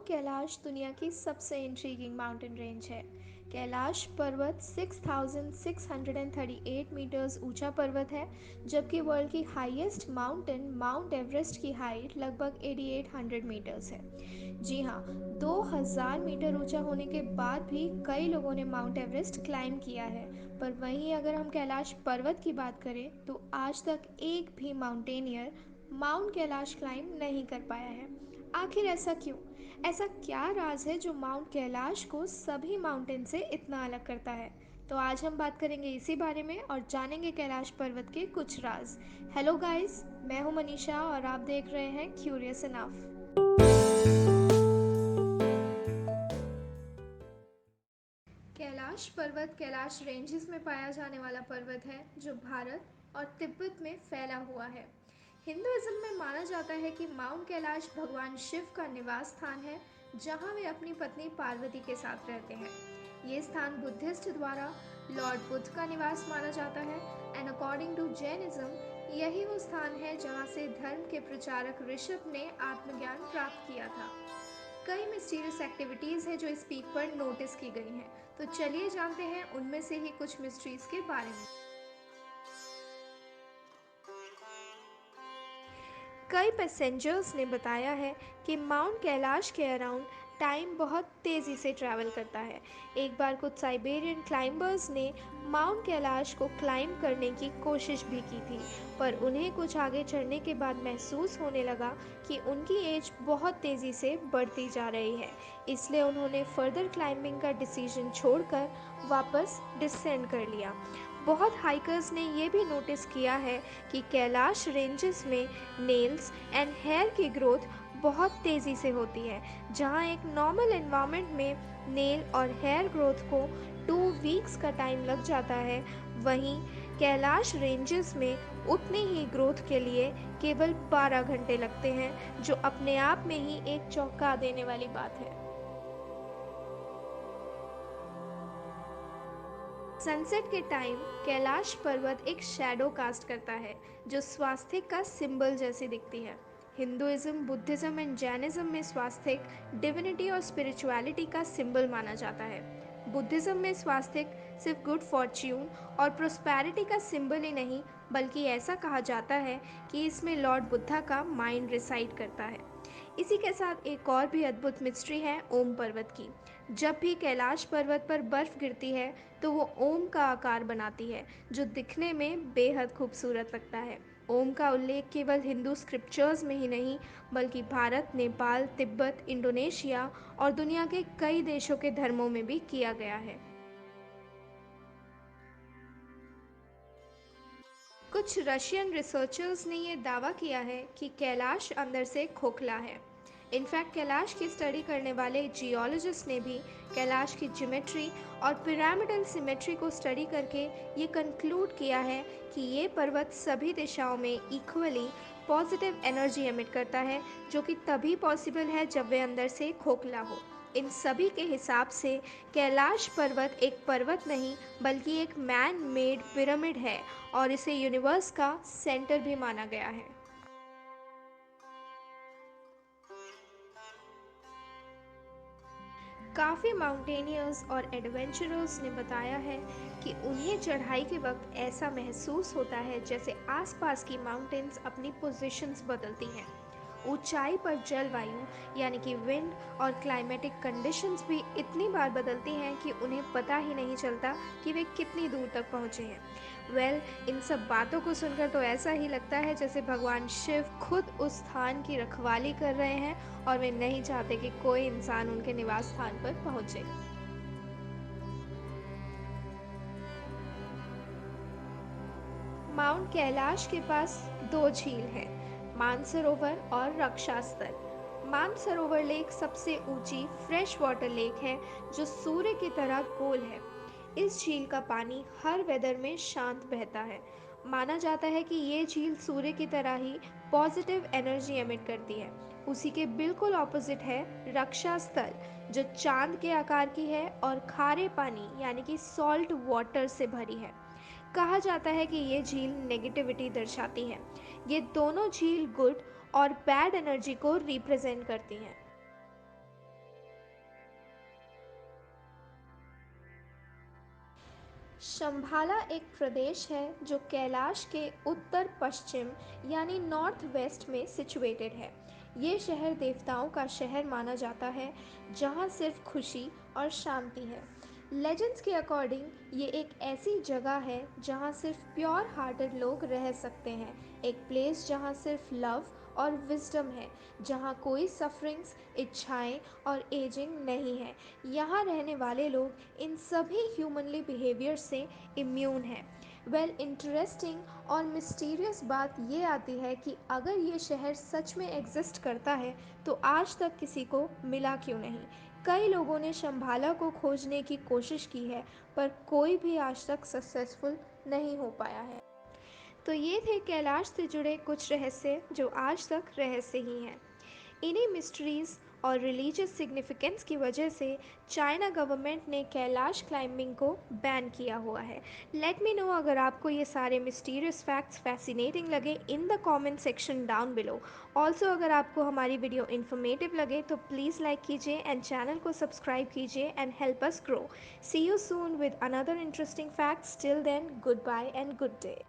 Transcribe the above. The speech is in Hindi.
कैलाश दुनिया की सबसे इंट्रीगिंग माउंटेन रेंज है। कैलाश पर्वत 6,638 मीटर्स ऊंचा पर्वत है, जबकि वर्ल्ड की हाईएस्ट माउंटेन माउंट एवरेस्ट की हाइट लगभग 8800 मीटर्स है। जी हाँ, 2000 मीटर ऊंचा होने के बाद भी कई लोगों ने माउंट एवरेस्ट क्लाइम किया है। पर वहीं अगर हम कैलाश पर्वत की बात करें तो आज तक एक भी माउंटेनियर माउंट कैलाश क्लाइम नहीं कर पाया है। आखिर ऐसा क्यों? ऐसा क्या राज है जो माउंट कैलाश को सभी माउंटेन से इतना अलग करता है? तो आज हम बात करेंगे इसी बारे में और जानेंगे कैलाश पर्वत के कुछ राज। हेलो गाइस, मैं हूं मनीषा और आप देख रहे हैं क्यूरियस इनफ। कैलाश पर्वत कैलाश रेंजेस में पाया जाने वाला पर्वत है जो भारत और तिब्बत में फैला हुआ है। हिंदुइज्म में माना जाता है कि माउंट कैलाश भगवान शिव का निवास स्थान है, जहां वे अपनी पत्नी पार्वती के साथ रहते हैं। ये स्थान बुद्धिस्ट द्वारा लॉर्ड बुद्ध का निवास माना जाता है एंड अकॉर्डिंग टू जैनिज्म यही वो स्थान है जहां से धर्म के प्रचारक ऋषभ ने आत्मज्ञान प्राप्त किया था। कई मिस्टीरियस एक्टिविटीज़ हैं जो इस पीक पर नोटिस की गई हैं। तो चलिए जानते हैं उनमें से ही कुछ मिस्ट्रीज के बारे में। कई पैसेंजर्स ने बताया है कि माउंट कैलाश के अराउंड टाइम बहुत तेज़ी से ट्रैवल करता है। एक बार कुछ साइबेरियन क्लाइंबर्स ने माउंट कैलाश को क्लाइंब करने की कोशिश भी की थी, पर उन्हें कुछ आगे चढ़ने के बाद महसूस होने लगा कि उनकी एज बहुत तेज़ी से बढ़ती जा रही है। इसलिए उन्होंने फर्दर क्लाइंबिंग का डिसीजन छोड़कर वापस डिसेंड कर लिया। बहुत हाइकर्स ने ये भी नोटिस किया है कि कैलाश रेंजेस में नेल्स एंड हेयर की ग्रोथ बहुत तेज़ी से होती है। जहाँ एक नॉर्मल एनवायरनमेंट में नेल और हेयर ग्रोथ को 2 वीक्स का टाइम लग जाता है, वहीं कैलाश रेंजेस में उतनी ही ग्रोथ के लिए केवल 12 घंटे लगते हैं, जो अपने आप में ही एक चौंका देने वाली बात है। सनसेट के टाइम कैलाश पर्वत एक शैडो कास्ट करता है, जो स्वास्तिक का सिंबल जैसी दिखती है। हिंदुइज्म, बुद्धिज्म एंड जैनिज्म में स्वास्तिक डिविनिटी और स्पिरिचुअलिटी का सिंबल माना जाता है। बुद्धिज्म में स्वास्तिक सिर्फ गुड फॉर्च्यून और प्रोस्पेरिटी का सिंबल ही नहीं, बल्कि ऐसा कहा जाता है कि इसमें लॉर्ड बुद्धा का माइंड रिसाइड करता है। इसी के साथ एक और भी अद्भुत मिस्ट्री है ओम पर्वत की। जब भी कैलाश पर्वत पर बर्फ गिरती है तो वो ओम का आकार बनाती है, जो दिखने में बेहद खूबसूरत लगता है। ओम का उल्लेख केवल हिंदू स्क्रिप्चर्स में ही नहीं, बल्कि भारत, नेपाल, तिब्बत, इंडोनेशिया और दुनिया के कई देशों के धर्मों में भी किया गया है। कुछ रशियन रिसर्चर्स ने ये दावा किया है कि कैलाश अंदर से खोखला है। इनफैक्ट कैलाश की स्टडी करने वाले जियोलॉजिस्ट ने भी कैलाश की ज्योमेट्री और पिरामिडल सिमेट्री को स्टडी करके ये कंक्लूड किया है कि ये पर्वत सभी दिशाओं में इक्वली पॉजिटिव एनर्जी एमिट करता है, जो कि तभी पॉसिबल है जब वे अंदर से खोखला हो। इन सभी के हिसाब से कैलाश पर्वत एक पर्वत नहीं, बल्कि एक मैन मेड पिरामिड है और इसे यूनिवर्स का सेंटर भी माना गया है। काफ़ी माउंटेनियर्स और एडवेंचरर्स ने बताया है कि उन्हें चढ़ाई के वक्त ऐसा महसूस होता है जैसे आसपास की माउंटेन्स अपनी पोजीशंस बदलती हैं। ऊंचाई पर जलवायु यानी कि विंड और क्लाइमेटिक कंडीशंस भी इतनी बार बदलती हैं कि उन्हें पता ही नहीं चलता कि वे कितनी दूर तक पहुँचे हैं। इन सब बातों को सुनकर तो ऐसा ही लगता है जैसे भगवान शिव खुद उस स्थान की रखवाली कर रहे हैं और वे नहीं चाहते कि कोई इंसान उनके निवास स्थान पर पहुंचे। माउंट कैलाश के पास दो झील हैं, मानसरोवर और रक्षास्थल। मानसरोवर लेक सबसे ऊंची फ्रेश वाटर लेक है, जो सूर्य की तरह गोल है। इस झील का पानी हर वेदर में शांत बहता है। माना जाता है कि ये झील सूर्य की तरह ही पॉजिटिव एनर्जी एमिट करती है। उसी के बिल्कुल ऑपोजिट है रक्षा स्थल, जो चांद के आकार की है और खारे पानी यानी कि सॉल्ट वाटर से भरी है। कहा जाता है कि ये झील नेगेटिविटी दर्शाती है। ये दोनों झील गुड और बैड एनर्जी को रिप्रेजेंट करती हैं। शंभाला एक प्रदेश है जो कैलाश के उत्तर पश्चिम यानी नॉर्थ वेस्ट में सिचुएटेड है। ये शहर देवताओं का शहर माना जाता है, जहाँ सिर्फ खुशी और शांति है। लेजेंड्स के अकॉर्डिंग ये एक ऐसी जगह है जहाँ सिर्फ प्योर हार्टेड लोग रह सकते हैं, एक प्लेस जहाँ सिर्फ लव और विजडम है, जहाँ कोई सफरिंग्स, इच्छाएं और एजिंग नहीं है। यहाँ रहने वाले लोग इन सभी ह्यूमनली बिहेवियर से इम्यून हैं। वेल, इंटरेस्टिंग और मिस्टीरियस बात ये आती है कि अगर ये शहर सच में एग्जिस्ट करता है तो आज तक किसी को मिला क्यों नहीं। कई लोगों ने शंभाला को खोजने की कोशिश की है, पर कोई भी आज तक सक्सेसफुल नहीं हो पाया है। तो ये थे कैलाश से जुड़े कुछ रहस्य जो आज तक रहस्य ही हैं। इन्हीं मिस्ट्रीज़ और रिलीजियस सिग्निफिकेंस की वजह से चाइना गवर्नमेंट ने कैलाश क्लाइंबिंग को बैन किया हुआ है। लेट मी नो अगर आपको ये सारे मिस्टीरियस फैक्ट्स फैसिनेटिंग लगे in the comment section down below. Also अगर आपको हमारी वीडियो इन्फॉर्मेटिव लगे तो प्लीज़ लाइक कीजिए एंड चैनल को सब्सक्राइब कीजिए and help us grow. See you soon with another interesting facts. Till then, goodbye and good day.